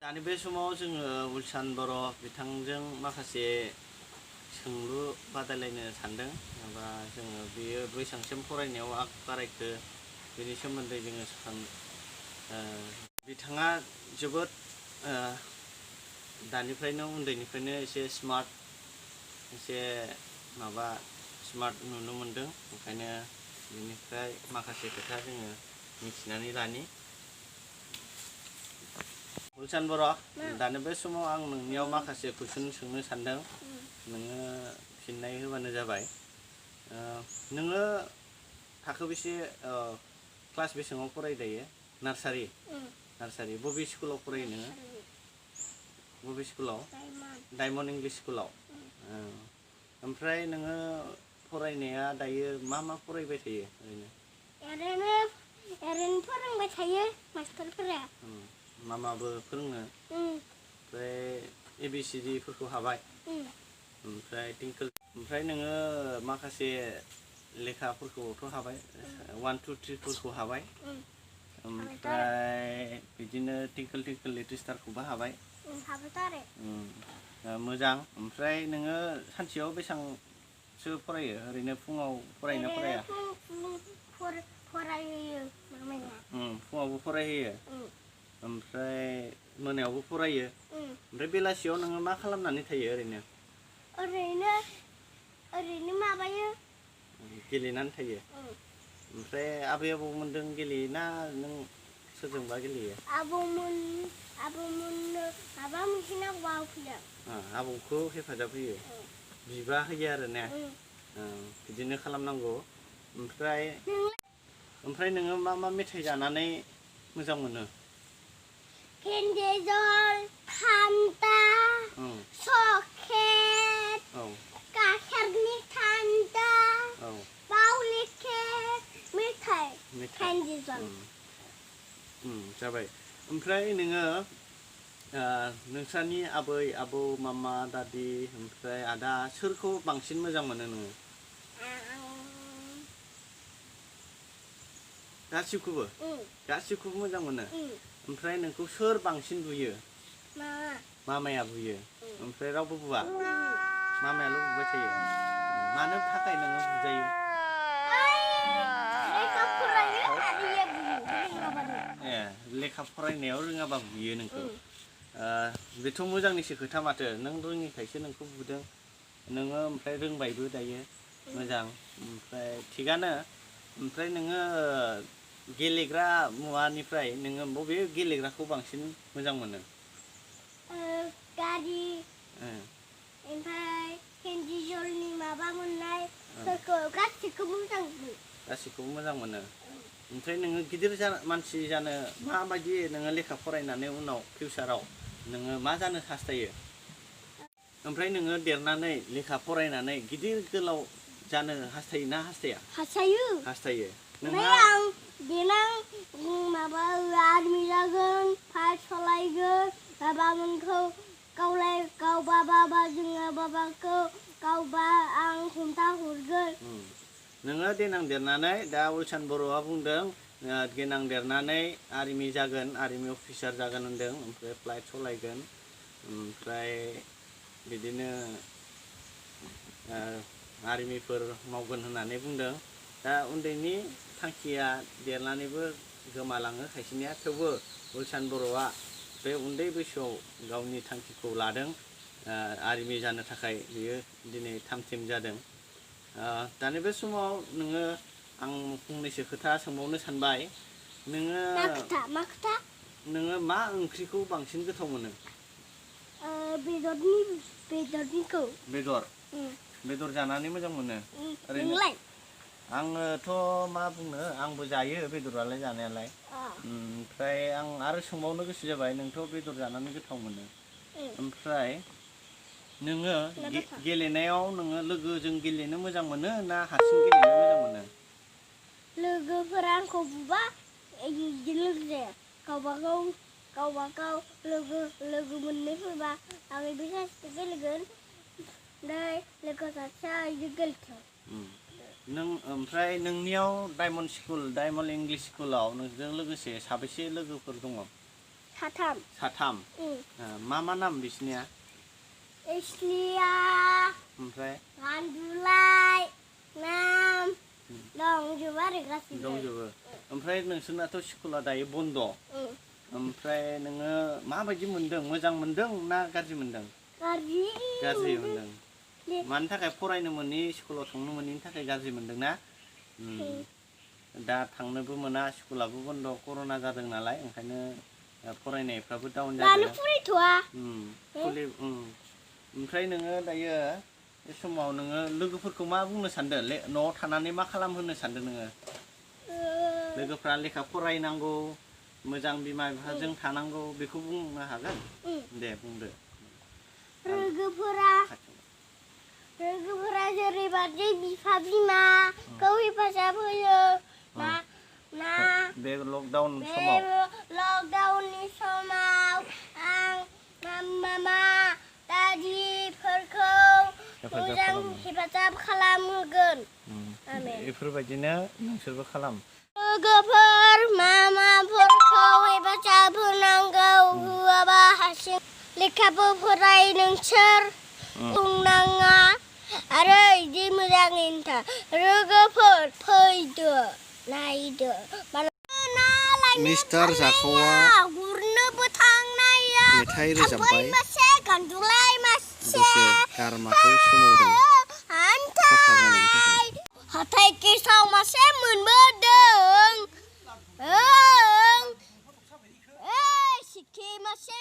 दानि बे समाव जोङो उलसान बर' बिथांजों माखासे सोंलु बादायलायनो सानदों एबा जोङो बियो बेसेबांसिम फरायनायाव आग बारायखो बेनि सोमोन्दै जोङो बिथाङा जोबोद दानिफ्रायनो उन्दैनिफ्रायनो एसे स्मार्ट एसे स्मार्ट नुनो मोनदों ओंखायनो बिनिफ्राय माखासे खोथा जोङो मिथिनानै लानि उलसान बर' दानि बे समाव आं नोंनियाव माखासे कुइसन सोंनो सानदों नोङो फिननाय होबानो जाबाय नोङो थाखो बेसे क्लास बेसेबाङाव फरायदायो नार्सारि बबे स्कुलाव फरायो नोङो बबे स्कुलाव डायमन्ड इंलिश स्कुलाव ओमफ्राय नोङो फरायनाया दायो मा फरायबाय थायो ओरैनो फोरोंबाय थायो मास्टारफोरा मामाबो फोरोङो ओमफ्राय ABCD फोरखौ हाबाय ओमफ्राय ओमफ्राय नोङो माखासे लेखाफोरखौथ' हाबाय 1 2 3 फोरखौ हाबाय ओमफ्राय बिदिनो टिंकल लिटिल स्टारखौबो हाबाय मोजां ओमफ्राय नोङो सानसेयाव बेसेबांसो फरायो ओरैनो फुङाव फरायोना फराया फरायहोयो फुङावबो फरायहोयो ओमफ्राय मोनायावबो फरायो ओमफ्राय बेलासियाव नोङो मा खालामनानै थायो ओरैनो माबायो गेलेनानै थायो ओमफ्राय आबै आबौमोनजों गेलेयोना नों सोरजोंबा गेलेयो आबौमोननो माबा मोनसे नांगौबा होफैयो आबौखौ हेफाजाब होयो बिबा होयो आरो ने बिदिनो खालामनांगौ ओमफ्राय नोङो मा मेथाइ जानानै मोजां मोनो केन्डि जल फान्टा चक्लेट गाइखेरनि थान्दा बावलिकेक मेथाइ केन्डि जल जाबाय ओमफ्राय नोङो नोंस्रानि आबै आबौ मामा दादि ओमफ्राय आदा सोरखौ बांसिन मोजां मोनो नोङो गासिबखौबो मोजां मोनो ओमफ्राय नोंखौ सोर बांसिन बुयो मामाया बुयो ओमफ्राय रावबो बुवा मामायाल' बुबाय थायो मानो थाखाय नोङो बुजायो लेखा फरायनायाव रोङाबा बुयो नोंखौ बेथ' मोजांनिसो खोथा माथो नों रोङिखायसो नोंखौ बुदों नोङो ओमफ्राय रोंबायबो दायो मोजां ओमफ्राय थिगानो ओमफ्राय नोङो गेलेग्रा मुवानिफ्राय नोङो बबे गेलेग्राखौ बांसिन मोजां मोनो गारि ओमफ्राय केन्डि जलनि माबा मोननायफोरखौ गासिखौबो मोजां मोनो ओमफ्राय नोङो गिदिर मानसि जानो माबायदि नोङो लेखा फरायनानै उनाव फिउचाराव नोङो मा जानो हास्थायो ओमफ्राय नोङो देरनानै लेखा फरायनानै गिदिर गोलाव जानो हास्थायोना हास्थायो आं देनां माबा आर्मि जागोन फाइट सालायगोन बाबामोनखौ गावबा जोङो बाबाखौ गावबा आं हमथा हरगोन नोङो देनां देरनानै दा उलसान बर'आ बुंदों देनां देरनानै आर्मि जागोन आर्मि अफिसार जागोन होनदों ओमफ्राय फ्लाइट सालायगोन ओमफ्राय बिदिनो आर्मिफोर मावगोन होननानै बुंदों दा उन्दैनि थांखिया देरनानैबो गोमालाङो खायसेनिया थेवबो उलसान बर'आ बे उन्दै बैसोआव गावनि थांखिखौ लादों आर्मि जानो थाखाय बियो दिनै थाम-थिम जादों दानि बे समाव नोङो आं फंनैसो खोथा सोंबावनो सानबाय नोङो मा ओंख्रिखौ बांसिन गोथाव मोनो बेदर जानानै मोजां मोनो नोंलाय आङोथ' मा बुंनो आंबो जायो बेदरालाय जानायालाय ओमफ्राय आं आरो सोंबावनो गोसो जाबाय नोंथ' बेदर जानानै गोथाव मोनो ओमफ्राय नोङो गेलेनायाव नोङो लोगोजों गेलेनो मोजां मोनो ना हारसिं गेलेनो मोजां मोनो लोगोफोरा आंखौ बुबा लोगो जाया गावबागाव लोगो मोननै फैबा आं बे सासेजों गेलेगोन लोगो सासेया गेलेथों ओमफ्राय नोंनियाव डायमन्ड इंलिश स्कुलाव नोंजों लोगोसे साबेसे लोगोफोर दङ 사탐. साथाम 응. मा नाम बिसनिया 에슬리아. ओमफ्राय 간둘라이. 남. 넌주바를 가시네. दंजोबो ओमफ्राय नोंसोरनाथ' स्कुला दायो बन्द' 응. ओमफ्राय नोङो माबायदि मोनदों मोजां मोनदों ना गाज्रि मोनदों गाज्रि मोनदों 네. मानि थाखाय फरायनो मोनि स्कुलाव थांनो मोनिनि थाखाय गाज्रि मोनदों ना दा थांनोबो मोना स्कुलाबो बन्द' कर'ना जादों नालाय ओंखायनो फरायनायफ्राबो डाउन 나는 जादों 풀이 좋아. ओमफ्राय नोङो दायो बे समाव नोङो लोगोफोरखौ मा बुंनो सानदों न'आव थानानै मा खालामहोनो सानदों नोङो लोगोफ्रा लेखा फरायनांगौ मोजां बिमा बिफाजों थानांगौ बेखौ बुंनो हागोन दे बुंदो लोगोफोरा जेरैबादि बिफा बिमाखौ हेफाजाब होयो बे लकडाउन बे समाव लकडाउननि समाव आं मामा दादिफोरखौ मोजां हेफाजाब खालामहोगोन बेफोरबायदिनो नोंसोरबो खालाम लोगोफोर मामाफोरखौ हेफाजाब होनांगौ होआबा हारसिं लेखाबो फराय नोंसोर बुंनाङा आरो इदि मोजाङैनो था लोगोफोर फैदो नायदो मिस्टार जाखौआ गुरनोबो थांनाया मेथाइ रोजाबबाय मासे गान्दुलाय मासे दसे गारमाखौ सोमावदों साफा जानायनि थाखाय हाथाय गेसाव मासे मोनबोदों सिखि मासे